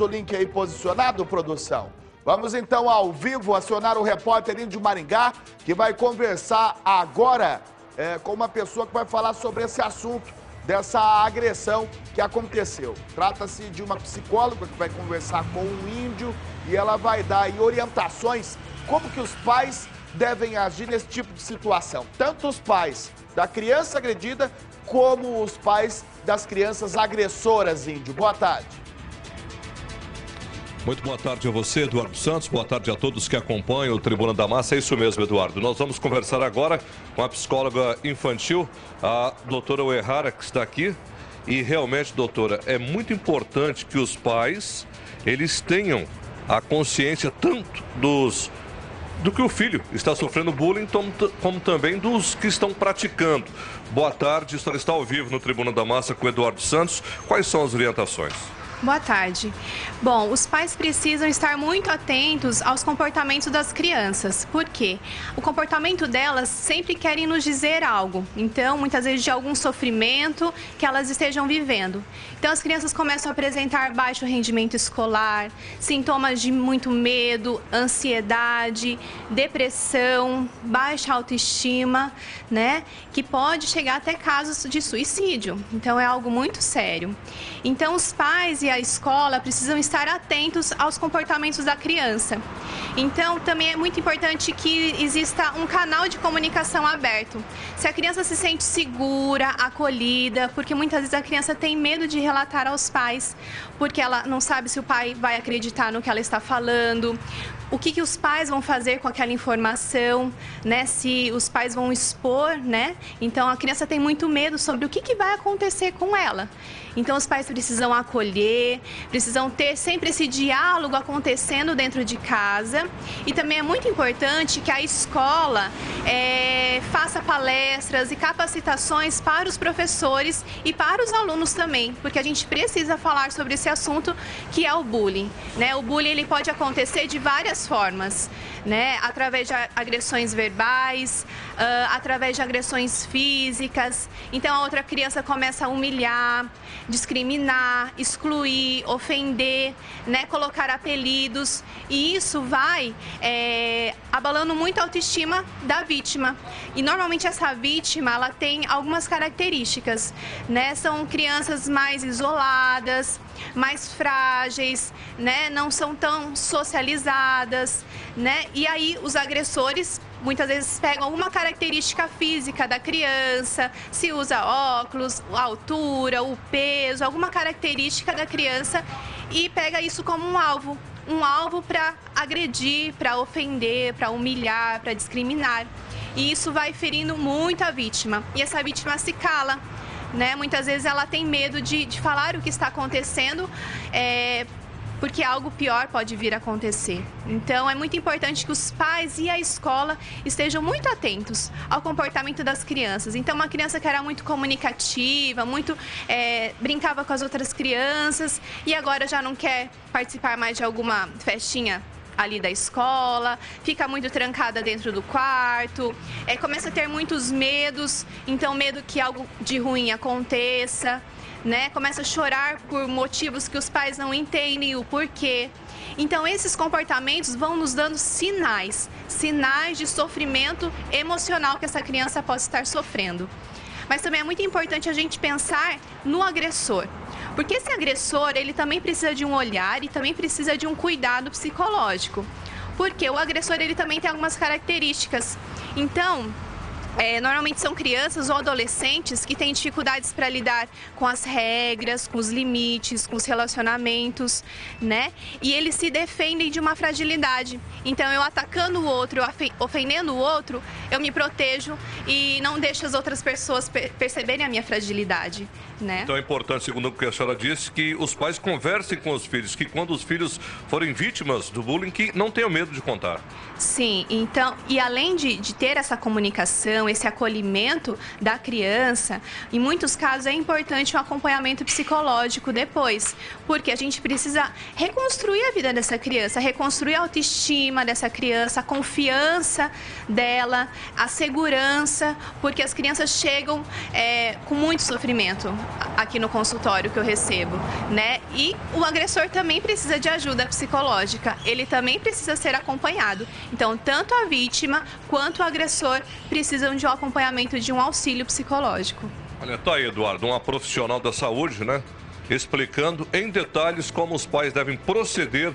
O link aí posicionado, produção. Vamos então ao vivo acionar o repórter Índio Maringá, que vai conversar agora com uma pessoa que vai falar sobre esse assunto, dessa agressão que aconteceu. Trata-se de uma psicóloga que vai conversar com um índio e ela vai dar aí orientações como que os pais devem agir nesse tipo de situação. Tanto os pais da criança agredida como os pais das crianças agressoras, Índio. Boa tarde. Muito boa tarde a você, Eduardo Santos. Boa tarde a todos que acompanham o Tribuna da Massa. É isso mesmo, Eduardo. Nós vamos conversar agora com a psicóloga infantil, a doutora Uehara, que está aqui. E realmente, doutora, é muito importante que os pais, eles tenham a consciência tanto do que o filho está sofrendo bullying, como também dos que estão praticando. Boa tarde, a senhora está ao vivo no Tribuna da Massa com o Eduardo Santos. Quais são as orientações? Boa tarde. Bom, os pais precisam estar muito atentos aos comportamentos das crianças. Por quê? O comportamento delas sempre querem nos dizer algo. Então, muitas vezes de algum sofrimento que elas estejam vivendo. Então, as crianças começam a apresentar baixo rendimento escolar, sintomas de muito medo, ansiedade, depressão, baixa autoestima, né? Que pode chegar até casos de suicídio. Então, é algo muito sério. Então, os pais e a escola precisam estar atentos aos comportamentos da criança. Então, também é muito importante que exista um canal de comunicação aberto. Se a criança se sente segura, acolhida, porque muitas vezes a criança tem medo de relatar aos pais, porque ela não sabe se o pai vai acreditar no que ela está falando, o que os pais vão fazer com aquela informação, né? Se os pais vão expor, né? Então, a criança tem muito medo sobre o que vai acontecer com ela. Então, os pais precisam acolher, precisam ter sempre esse diálogo acontecendo dentro de casa. E também é muito importante que a escola faça palestras e capacitações para os professores e para os alunos também, porque a gente precisa falar sobre esse assunto que é o bullying, né? O bullying ele pode acontecer de várias formas, né? Através de agressões verbais, através de agressões físicas. Então, a outra criança começa a humilhar, discriminar, excluir, ofender, né? Colocar apelidos. E isso vai abalando muito a autoestima da vítima. E normalmente essa vítima, ela tem algumas características, né? São crianças mais isoladas, mais frágeis, né? Não são tão socializadas, né? E aí os agressores muitas vezes pegam alguma característica física da criança, se usa óculos, a altura, o peso, alguma característica da criança e pega isso como um alvo para agredir, para ofender, para humilhar, para discriminar. E isso vai ferindo muito a vítima. E essa vítima se cala, né? Muitas vezes ela tem medo de falar o que está acontecendo, porque algo pior pode vir a acontecer. Então, é muito importante que os pais e a escola estejam muito atentos ao comportamento das crianças. Então, uma criança que era muito comunicativa, brincava com as outras crianças e agora já não quer participar mais de alguma festinha ali da escola, fica muito trancada dentro do quarto, começa a ter muitos medos, então medo que algo de ruim aconteça, né? Começa a chorar por motivos que os pais não entendem o porquê. Então, esses comportamentos vão nos dando sinais de sofrimento emocional que essa criança pode estar sofrendo. Mas também é muito importante a gente pensar no agressor. Porque esse agressor, ele também precisa de um olhar e também precisa de um cuidado psicológico. Porque o agressor, ele também tem algumas características. Então, normalmente são crianças ou adolescentes que têm dificuldades para lidar com as regras, com os limites, com os relacionamentos, né? E eles se defendem de uma fragilidade. Então, eu atacando o outro, eu ofendendo o outro, eu me protejo e não deixo as outras pessoas perceberem a minha fragilidade, né? Então, é importante, segundo o que a senhora disse, que os pais conversem com os filhos, que quando os filhos forem vítimas do bullying, que não tenham medo de contar. Sim, então, e além de ter essa comunicação, atenção, esse acolhimento da criança, em muitos casos é importante um acompanhamento psicológico depois, porque a gente precisa reconstruir a vida dessa criança, reconstruir a autoestima dessa criança, a confiança dela, a segurança, porque as crianças chegam com muito sofrimento aqui no consultório que eu recebo, né? E o agressor também precisa de ajuda psicológica, ele também precisa ser acompanhado. Então, tanto a vítima quanto o agressor precisam de um acompanhamento, de um auxílio psicológico. Olha, tá aí, Eduardo, uma profissional da saúde, né? Explicando em detalhes como os pais devem proceder